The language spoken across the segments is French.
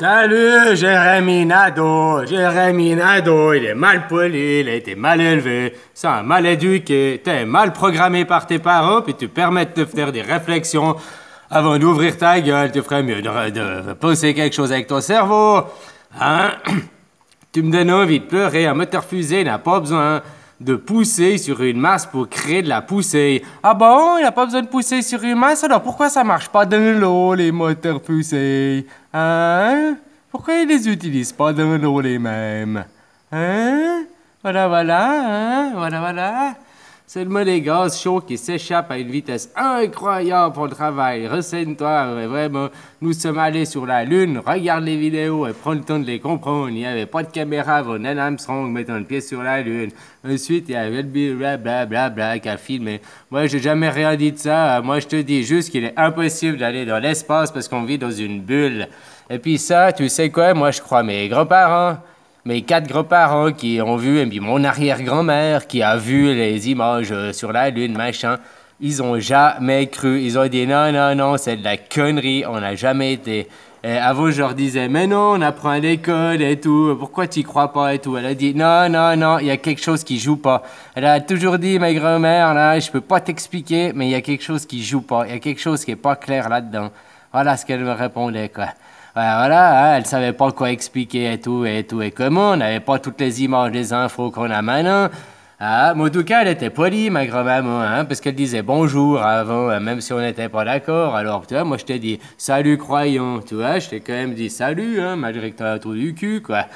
Salut, Jérémy Nadeau. Jérémy Nadeau, il est mal poli, il a été mal élevé, c'est un mal éduqué, t'es mal programmé par tes parents, puis tu permets de te faire des réflexions avant d'ouvrir ta gueule. Tu ferais mieux de poser quelque chose avec ton cerveau. Hein? Tu me donnes envie de pleurer. Un moteur fusée n'a pas besoin de pousser sur une masse pour créer de la poussée. Ah bon, il n'a pas besoin de pousser sur une masse, alors pourquoi ça marche pas dans l'eau, les moteurs fusées? Hein? Pourquoi ils les utilisent pas dans l'eau les mêmes? Hein? Voilà, hein? Voilà. Seulement les gaz chauds qui s'échappent à une vitesse incroyable pour le travail. Renseigne-toi, vraiment. Nous sommes allés sur la Lune, regarde les vidéos et prends le temps de les comprendre. Il n'y avait pas de caméra avant Neil Armstrong mettant le pied sur la Lune. Ensuite, il y avait le blablabla qui a filmé. Moi, j'ai jamais rien dit de ça. Moi, je te dis juste qu'il est impossible d'aller dans l'espace parce qu'on vit dans une bulle. Et puis ça, tu sais quoi? Moi, je crois mes grands-parents. Mes 4 grands-parents qui ont vu, et puis mon arrière-grand-mère qui a vu les images sur la Lune, machin, ils ont jamais cru. Ils ont dit non, c'est de la connerie, on n'a jamais été. Et avant, je leur disais, mais non, on apprend à l'école et tout, pourquoi tu crois pas et tout. Elle a dit, non, il y a quelque chose qui joue pas. Elle a toujours dit, ma grand-mère, là, je peux pas t'expliquer, mais il y a quelque chose qui joue pas, il y a quelque chose qui est pas clair là-dedans. Voilà ce qu'elle me répondait, quoi. Voilà, hein, elle savait pas quoi expliquer et tout et comment, on n'avait pas toutes les images, les infos qu'on a maintenant. Ah, mais en tout cas, elle était polie, ma grand-maman, hein, parce qu'elle disait bonjour avant, même si on n'était pas d'accord. Alors, tu vois, moi, je t'ai dit salut, croyant, tu vois, je t'ai quand même dit salut, hein, malgré que t'as un trou du cul, quoi.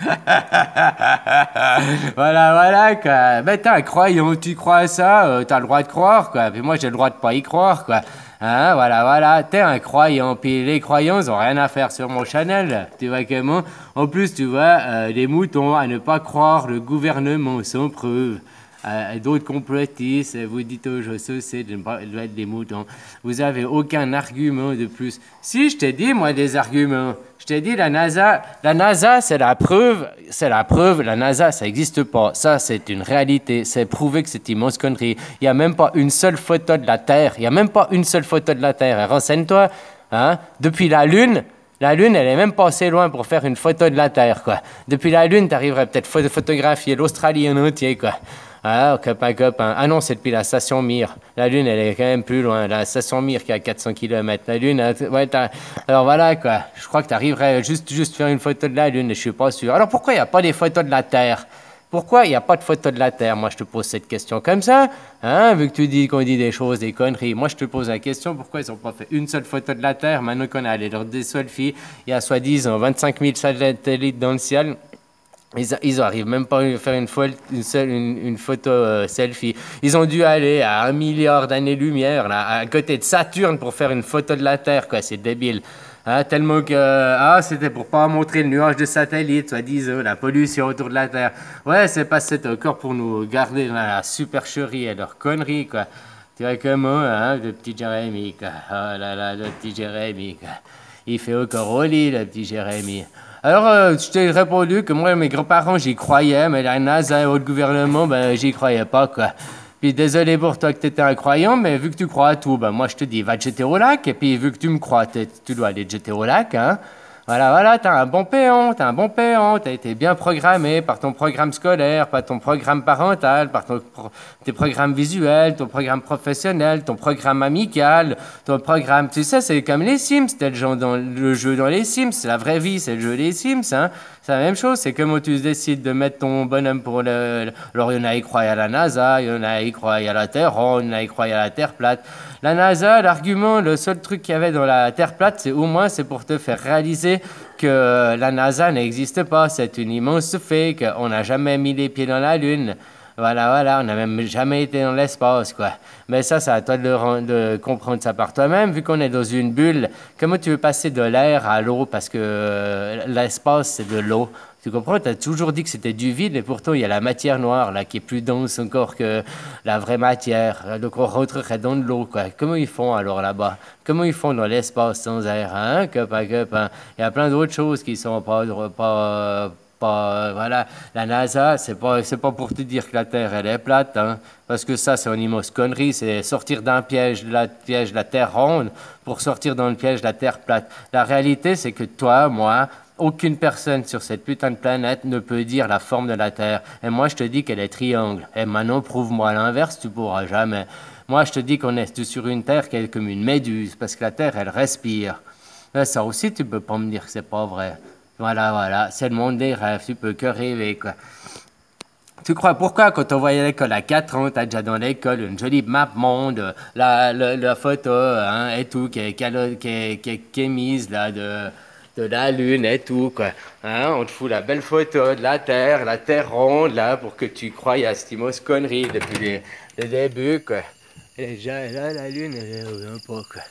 Voilà, quoi. Ben, t'es un croyant, tu crois à ça, t'as le droit de croire, quoi. Puis moi, j'ai le droit de pas y croire, quoi. Hein, voilà, t'es un croyant, puis les croyants, ils ont rien à faire sur mon channel, tu vois comment? En plus, tu vois, les moutons à ne pas croire le gouvernement sans preuve. D'autres complotistes, vous dites aux c'est de doit être des moutons. Vous avez aucun argument de plus. Si, je t'ai dit, moi, des arguments. Je t'ai dit, la NASA, c'est la preuve, la NASA, ça n'existe pas. Ça, c'est une réalité. C'est prouvé que c'est une immense connerie. Il n'y a même pas une seule photo de la Terre. Il n'y a même pas une seule photo de la Terre. Et renseigne-toi, hein, depuis la Lune, elle est même pas assez loin pour faire une photo de la Terre, quoi. Depuis la Lune, tu arriverais peut-être à photographier l'Australie en entier, quoi. Ah, copain. Ah non, c'est depuis la station Mir. La Lune, elle est quand même plus loin. La station Mir qui est à 400 km. La Lune, ouais, alors voilà, quoi. Je crois que tu arriverais juste faire une photo de la Lune, je suis pas sûr. Alors pourquoi il n'y a pas des photos de la Terre? Pourquoi il n'y a pas de photos de la Terre? Moi, je te pose cette question comme ça. Hein, vu que tu dis qu'on dit des choses, des conneries. Moi, je te pose la question, pourquoi ils n'ont pas fait une seule photo de la Terre? Maintenant qu'on a allé leur des selfies, il y a soi-disant 25 000 satellites dans le ciel. Ils n'arrivent même pas à faire une photo selfie. Ils ont dû aller à 1 milliard d'années-lumière, là, à côté de Saturne pour faire une photo de la Terre, quoi. C'est débile. Hein, tellement que... c'était pour pas montrer le nuage de satellites, soi-disant, la pollution autour de la Terre. Ouais, c'est passé encore pour nous garder dans la supercherie et leur conneries, quoi. Tu vois comment, hein, le petit Jérémy, quoi. Oh là, le petit Jérémy, quoi. Il fait encore au lit, le petit Jérémy. Alors, je t'ai répondu que moi, mes grands-parents, j'y croyais, mais la NASA et le gouvernement, ben, j'y croyais pas, quoi. Puis désolé pour toi que t'étais un croyant, mais vu que tu crois à tout, ben moi, je te dis, va te jeter au lac, et puis vu que tu me crois, tu dois aller te jeter au lac, hein. Voilà, t'as un bon péon, t'as été bien programmé par ton programme scolaire, par ton programme parental, par tes programmes visuels, ton programme professionnel, ton programme amical, ton programme... Tu sais, c'est comme les Sims, t'es le jeu dans les Sims, la vraie vie, c'est le jeu des Sims, hein. C'est la même chose, c'est comment tu décides de mettre ton bonhomme pour le... Alors, il y en a qui croient à la NASA, il y en a qui croient à la Terre ronde, il y en a qui croient à la Terre plate. La NASA, l'argument, le seul truc qu'il y avait dans la Terre plate, c'est au moins c'est pour te faire réaliser que la NASA n'existe pas. C'est une immense fake. On n'a jamais mis les pieds dans la Lune. Voilà, on n'a même jamais été dans l'espace, quoi. Mais ça, c'est à toi de comprendre ça par toi-même. Vu qu'on est dans une bulle, comment tu veux passer de l'air à l'eau? Parce que l'espace, c'est de l'eau. Tu comprends? Tu as toujours dit que c'était du vide, et pourtant, il y a la matière noire, là, qui est plus dense encore que la vraie matière. Donc, on rentrerait dans de l'eau, quoi. Comment ils font, alors, là-bas? Comment ils font dans l'espace sans air, hein? Copain. Il y a plein d'autres choses qui sont voilà, la NASA, c'est pas pour te dire que la Terre, elle est plate, hein, parce que ça, c'est une immense connerie, c'est sortir d'un piège de la Terre ronde pour sortir dans le piège de la Terre plate. La réalité, c'est que toi, moi, aucune personne sur cette putain de planète ne peut dire la forme de la Terre. Et moi, je te dis qu'elle est triangle. Et maintenant, prouve-moi l'inverse, tu pourras jamais. Moi, je te dis qu'on est sur une Terre qui est comme une méduse, parce que la Terre, elle respire. Là, ça aussi, tu peux pas me dire que c'est pas vrai. Voilà, c'est le monde des rêves, tu peux que rêver, quoi. Tu crois pourquoi quand on voyait à l'école à 4 ans, t'as déjà dans l'école une jolie map monde, la photo hein, et tout qui est mise là de la lune et tout quoi. Hein, on te fout la belle photo de la Terre ronde là pour que tu croyes à cette immense connerie depuis le début quoi. Et déjà là la lune elle est un peu quoi.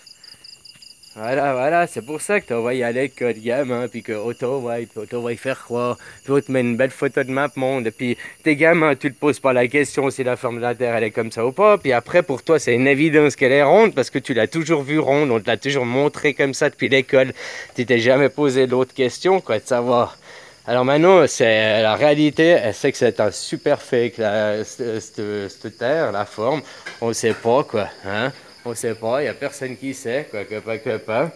Voilà, c'est pour ça que tu envoies à l'école, gamin, puis qu'on t'envoie faire croire, puis on te met une belle photo de map monde, puis tes gamins, tu te poses pas la question si la forme de la Terre, elle est comme ça ou pas, puis après, pour toi, c'est une évidence qu'elle est ronde, parce que tu l'as toujours vue ronde, on te l'a toujours montré comme ça depuis l'école, tu t'es jamais posé d'autres questions, quoi, de savoir. Alors maintenant, c'est la réalité, elle sait que c'est un super fake, cette Terre, la forme, on sait pas, quoi, hein. On sait pas, il n'y a personne qui sait, quoi que pas.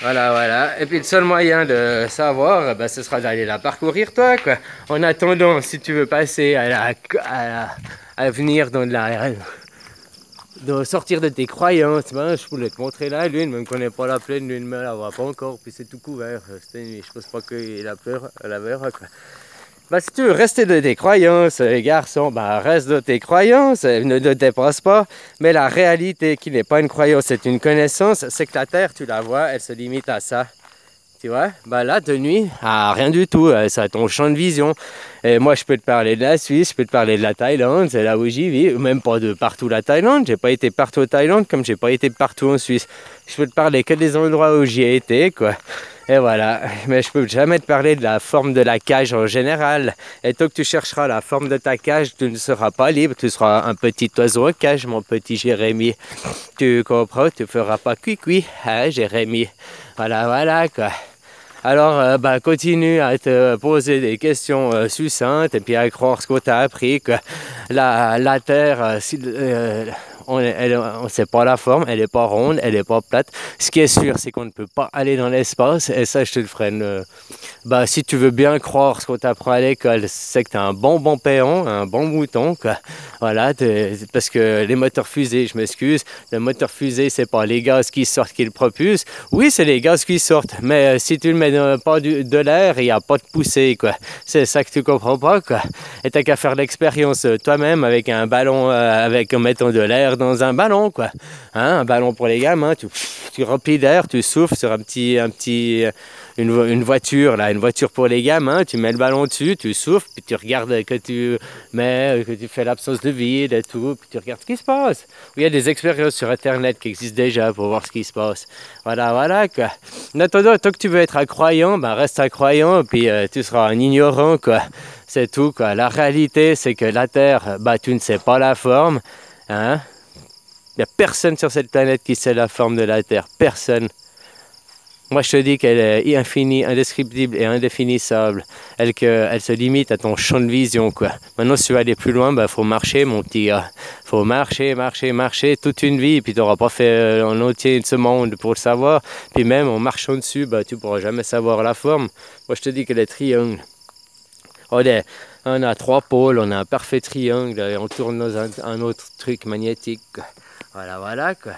Voilà. Et puis le seul moyen de savoir, ce sera d'aller la parcourir toi, quoi. En attendant, si tu veux passer à venir de sortir de tes croyances, je voulais te montrer la lune, même qu'on n'est pas la pleine lune, mais on la voit pas encore, puis c'est tout couvert. Cette nuit, je pense pas qu'il a peur, la verra, quoi. Si tu veux rester de tes croyances, garçon, reste de tes croyances, ne te dépasse pas. Mais la réalité qui n'est pas une croyance, c'est une connaissance, c'est que la Terre, tu la vois, elle se limite à ça. Tu vois, là, de nuit, rien du tout, ça a ton champ de vision. Et moi, je peux te parler de la Suisse, je peux te parler de la Thaïlande, c'est là où j'y vis, même pas de partout la Thaïlande, j'ai pas été partout en Thaïlande comme j'ai pas été partout en Suisse. Je peux te parler que des endroits où j'y ai été, quoi. Et voilà, mais je peux jamais te parler de la forme de la cage en général. Et tant que tu chercheras la forme de ta cage, tu ne seras pas libre, tu seras un petit oiseau en cage, mon petit Jérémy. Tu comprends, tu feras pas cuicui, hein, Jérémy. Voilà, quoi. Alors, continue à te poser des questions succinctes et puis à croire ce qu'on t'a appris, que la Terre, on ne sait pas la forme, elle n'est pas ronde, elle n'est pas plate. Ce qui est sûr, c'est qu'on ne peut pas aller dans l'espace, et ça, je te le freine. Si tu veux bien croire ce qu'on t'apprend à l'école, c'est que tu as un bon péon, un bon mouton, quoi. Voilà, parce que les moteurs fusées, je m'excuse, le moteur fusée, c'est pas les gaz qui sortent qui le propulsent. Oui, c'est les gaz qui sortent, mais si tu le mets pas de l'air, il n'y a pas de poussée, quoi. C'est ça que tu comprends pas, quoi. Et t'as qu'à faire l'expérience toi-même avec un ballon, mettons de l'air dans un ballon, quoi. Hein, un ballon pour les gamins, tu remplis d'air, tu souffles sur une voiture, là, une voiture pour les gamins, tu mets le ballon dessus, tu souffles, puis tu regardes que tu fais l'absence de vide et tout, puis tu regardes ce qui se passe. Il y a des expériences sur Internet qui existent déjà pour voir ce qui se passe. Voilà, quoi. En attendant, tant que tu veux être un croyant, reste un croyant, puis tu seras un ignorant, quoi. C'est tout, quoi. La réalité, c'est que la Terre, tu ne sais pas la forme, hein. Il n'y a personne sur cette planète qui sait la forme de la Terre. Personne. Moi, je te dis qu'elle est infinie, indescriptible et indéfinissable. Elle se limite à ton champ de vision, quoi. Maintenant, si tu veux aller plus loin, faut marcher, mon petit gars. Faut marcher toute une vie, puis tu n'auras pas fait en entier ce monde pour le savoir. Puis même en marchant dessus, tu ne pourras jamais savoir la forme. Moi, je te dis qu'elle est triangle. On a 3 pôles, on a un parfait triangle, et on tourne dans un autre truc magnétique. Voilà, quoi.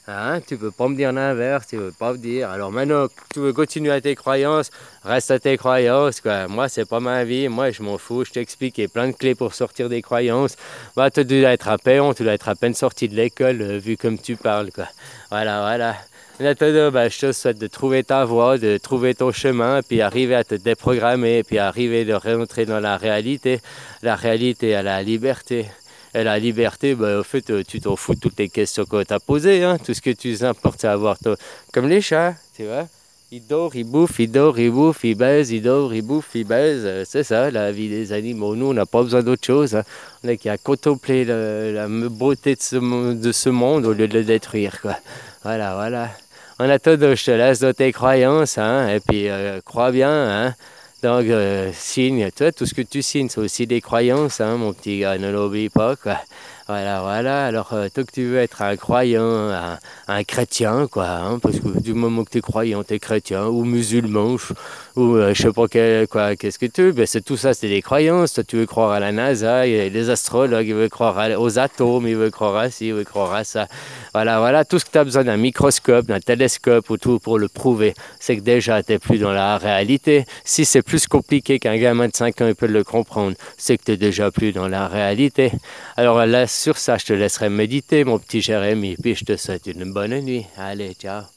Hein, tu peux pas me dire l'inverse, tu veux pas me dire. Alors maintenant, tu veux continuer à tes croyances, reste à tes croyances, quoi. Moi, c'est pas ma vie, moi, je m'en fous, je t'explique, il y a plein de clés pour sortir des croyances. Tu dois être à peine, tu dois être à peine sorti de l'école, vu comme tu parles, quoi. Voilà. Maintenant, je te souhaite de trouver ta voie, de trouver ton chemin, puis arriver à te déprogrammer, puis arriver de rentrer dans la réalité à la liberté. Et la liberté, au fait, tu t'en fous de toutes les questions qu'on t'a posées, hein. Tout ce que tu importe, c'est avoir comme les chats, tu vois. Ils dorment, ils bouffent, ils baisent, ils dorment, ils bouffent, ils baisent. C'est ça, la vie des animaux. Nous, on n'a pas besoin d'autre chose, hein. On n'a qu'à contempler la beauté de ce monde au lieu de le détruire, quoi. Voilà. En attendant, je te laisse dans tes croyances, hein, et puis crois bien, hein. Donc, signe, toi, tout ce que tu signes, c'est aussi des croyances, hein, mon petit gars, ne l'oublie pas, quoi. Voilà, voilà. Alors, toi que tu veux être un croyant, un chrétien, quoi, hein, parce que du moment que tu es croyant, tu es chrétien, ou musulman, ou je sais pas quoi, qu'est-ce que tu veux, ben c'est tout ça, c'est des croyances. Toi, tu veux croire à la NASA, et les astrologues, ils veulent croire aux atomes, ils veulent croire à ci, ils veulent croire à ça. Voilà, voilà, tout ce que tu as besoin d'un microscope, d'un télescope ou tout pour le prouver, c'est que déjà, tu n'es plus dans la réalité. Si c'est plus compliqué qu'un gamin de 5 ans il peut le comprendre, c'est que tu n'es déjà plus dans la réalité. Alors là, sur ça, je te laisserai méditer, mon petit Jérémy, puis je te souhaite une bonne nuit. Allez, ciao.